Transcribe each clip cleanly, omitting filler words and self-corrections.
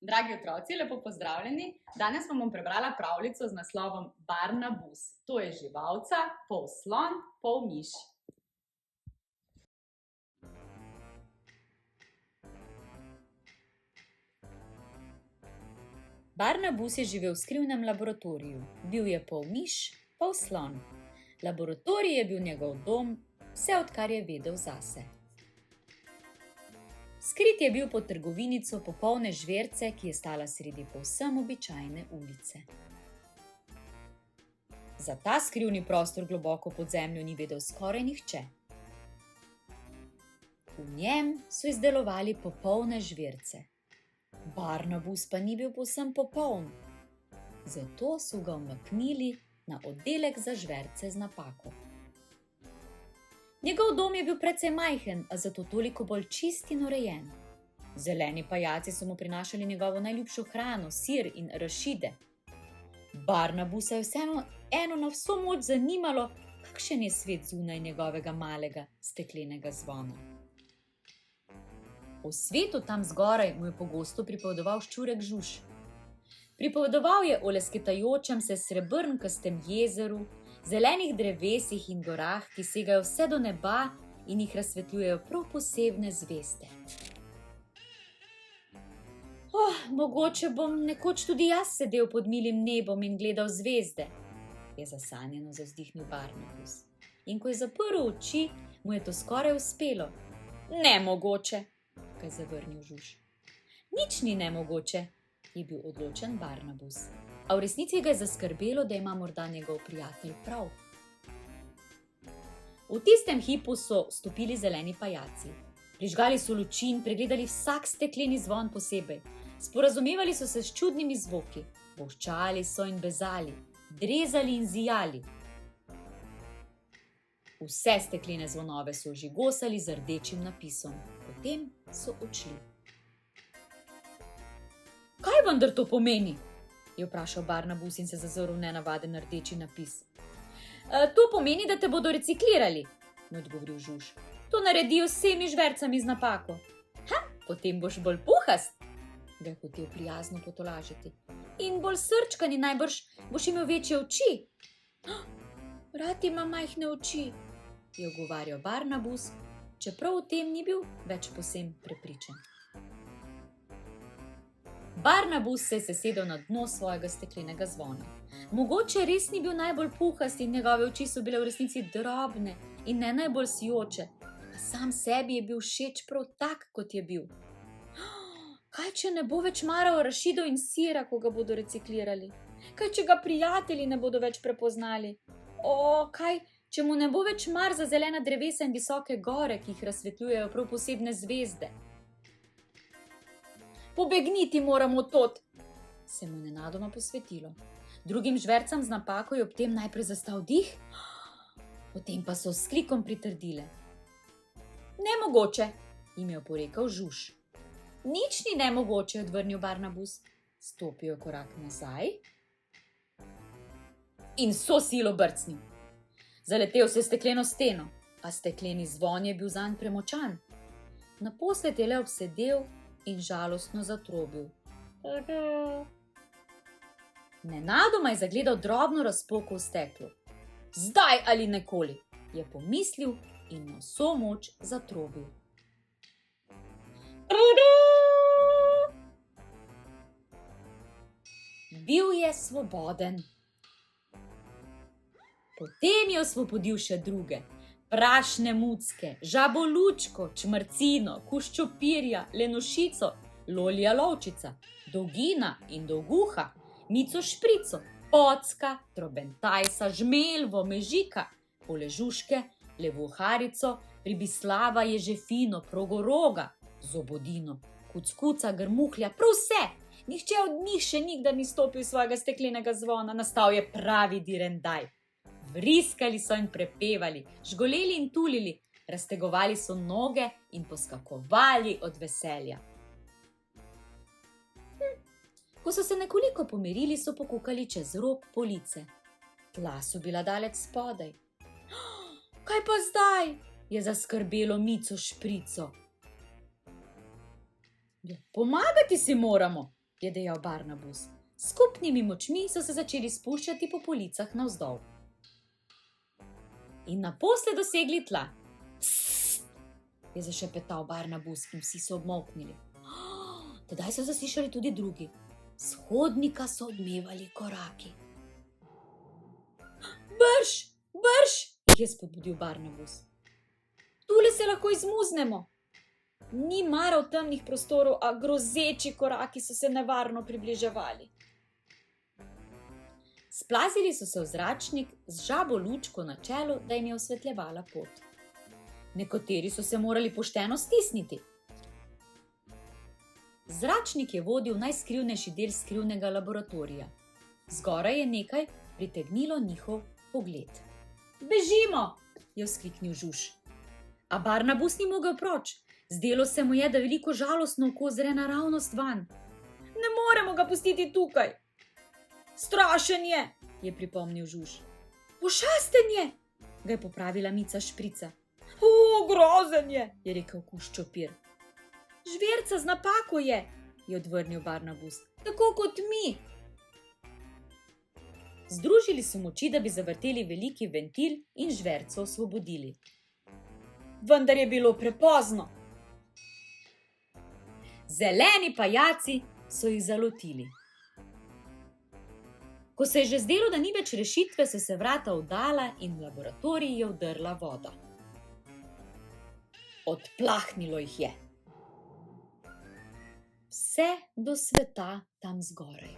Dragi otroci, lepo pozdravljeni. Danes vam bom prebrala pravljico z naslovom Barnabus. To je živalca, pol slon, pol miš. Barnabus je živel v skrivnem laboratoriju. Bil je pol miš, pol slon. Laboratorij je bil njegov dom, vse odkar je vedel zase. Skrit je bil pod trgovinico popolne žverce, ki je stala sredi povsem običajne ulice. Za ta skrivni prostor globoko pod zemljo ni vedel skoraj nihče. V njem so izdelovali popolne žverce. Barnabus pa ni bil povsem popoln. Zato so ga umaknili na oddelek za žverce z napako. Njegov dom je bil precej majhen, a zato toliko bolj čist in urejen. Zeleni pajaci so mu prinašali njegovo najljubšo hrano, sir in arašide. Barnabusa je vseeno eno na vso moč zanimalo, kakšen je svet zunaj njegovega malega steklenega zvona. O svetu tam zgoraj mu je pogosto pripovedoval ščurek Žuž. Pripovedoval je o lesketajočem se srebrnkastem jezeru, zelenih drevesih in gorah, ki segajo vse do neba in jih razsvetljujejo prav posebne zvezde. Mogoče bom nekoč tudi jaz sedel pod milim nebom in gledal zvezde, je zasanjeno zavzdihnil Barnabus. In ko je zaprl oči, mu je to skoraj uspelo. Nemogoče, ga je zavrnil Žuž. Nič ni nemogoče, je bil odločen Barnabus. A v resnici ga je zaskrbelo, da ima morda njegov prijatelj prav. V tistem hipu so stopili zeleni pajaci. Prižgali so luči in pregledali vsak stekleni zvon posebej. Sporazumevali so se s čudnimi zvoki. Bolščali so in bezali, drezali in zijali. Vse steklene zvonove so ožigosali z rdečim napisom. Potem so odšli. Kaj vendar to pomeni? Je vprašal Barnabus in se zazrl v nenavaden rdeči napis. To pomeni, da te bodo reciklirali, mu odgovoril Žuž. To naredijo s vsemi žvercami z napako. Potem boš bolj puhast, ga je hotel prijazno potolažiti. In bolj srčkan in najbrž boš imel večje oči. Rad ima majhne oči, je ogovarjal Barnabus, čeprav o tem ni bil več povsem prepričan. Barnabus se je sesedel na dno svojega steklenega zvona. Mogoče res ni bil najbolj puhast in njegove oči so bile v resnici drobne in ne najbolj sijoče, a sam sebi je bil všeč prav tak, kot je bil. Kaj, če ne bo več maral arašidov in sira, ko ga bodo reciklirali? Kaj, če ga prijatelji ne bodo več prepoznali? Kaj, če mu ne bo več mar za zelena drevesa in visoke gore, ki jih razsvetljujejo prav posebne zvezde? Pobegniti moramo tod, se mu nenadoma posvetilo. Drugim žvercam z napako je ob tem najprej zastal dih, potem pa so s klikom pritrdile. Nemogoče, jim je oporekal Žuž. Nič ni nemogoče, odvrnil Barnabus. Stopil je korak nazaj in vso silo brcnil. Zaletel se je stekleno steno, a stekleni zvon je bil zanj premočan. Naposled je le obsedel in žalostno zatrobil. Nenadoma je zagledal drobno razpoko v steklu. Zdaj ali nikoli, je pomislil in na vso moč zatrobil. Bil je svoboden. Potem je osvobodil še druge. Prašne mucke, žabolučko, čmrcino, kuščopirja, lenušico, lolja lovčica, dolgina in dolguha, mico šprico, pocka, trobentajsa, žmelvo, mežika, poležuške, levoharico, pribislava, ježefino, progoroga, zobodino, kuckuca, grmuhlja, prav vse. Nihče od njih še nikdar ni stopil iz svojega steklenega zvona, nastal je pravi direndaj. Vriskali so in prepevali, žgoleli in tulili, raztegovali so noge in poskakovali od veselja. Ko so se nekoliko pomirili, so pokukali čez rob police. Tla so bila daleč spodaj. Kaj pa zdaj? Je zaskrbelo mico šprico. Pomagati si moramo, je dejal Barnabas. S skupnimi močmi so se začeli spuščati po policah navzdol. In naposled dosegli tla. Psst, je zašepetal Barnabas in vsi so obmolknili. Tedaj so zaslišali tudi drugi. S hodnika so odmevali koraki. Brž, brž, jih je spodbudil Barnabas. Tule se lahko izmuznemo. Ni maral temnih prostorov, a grozeči koraki so se nevarno približevali. Splazili so se v zračnik z žabo lučko na čelu, da jim je osvetljevala pot. Nekateri so se morali pošteno stisniti. Zračnik je vodil v najskrivnejši del skrivnega laboratorija. Zgoraj je nekaj pritegnilo njihov pogled. Bežimo, je vzkliknil Žuž. A Barnabas ni mogel proč. Zdelo se mu je, da veliko žalostno oko zre naravnost vanj. Ne moremo ga pustiti tukaj. Strašen je pripomnil Žuž. Pošasten je, ga je popravila Mica Šprica. Grozen je rekel Kuščopir. Žverca z napako je odvrnil Barnabas. Tako kot mi. Združili so moči, da bi zavrteli veliki ventil in žverco osvobodili. Vendar je bilo prepozno. Zeleni pajaci so jih zalotili. Ko se je že zdelo, da ni več rešitve, so se vrata vdala in v laboratorij je vdrla voda. Odplahnilo jih je. Vse do sveta tam zgoraj.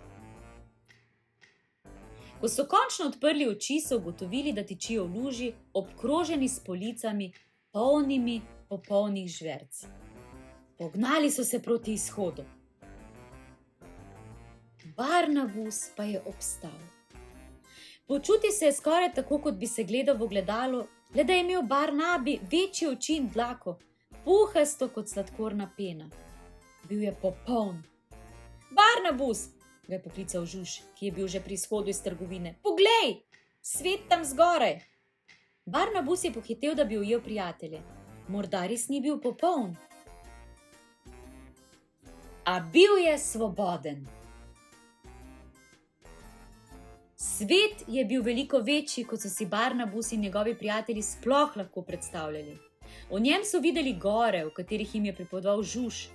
Ko so končno odprli oči, so ugotovili, da tičijo v luži, obkroženi s policami, polnimi popolnih žverc. Pognali so se proti izhodu. Barnabas pa je obstal. Počutil se je skoraj tako, kot bi se gledal v ogledalo, le da je imel Barnabi večje oči in dlako, puhasto kot sladkorna pena. Bil je popoln. Barnabas, ga je poklical Žuž, ki je bil že pri izhodu iz trgovine. Poglej, svet tam zgoraj. Barnabas je pohitel, da bi ujel prijatelje. Morda res ni bil popoln. A bil je svoboden. Svet je bil veliko večji, kot so si Barnabas in njegovi prijatelji sploh lahko predstavljali. V njem so videli gore, v katerih jim je pripovedoval Žuž,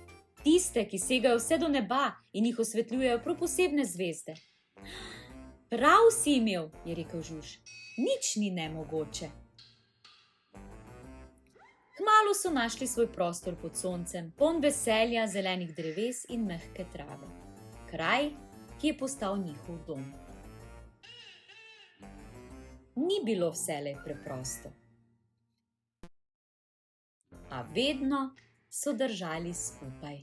tiste, ki segajo vse do neba in jih osvetljujejo prav posebne zvezde. Prav si imel, je rekel Žuž, nič ni nemogoče. Kmalu so našli svoj prostor pod soncem, poln veselja, zelenih dreves in mehke trave. Kraj, ki je postal njihov dom. Ni bilo vselej preprosto. A vedno so držali skupaj.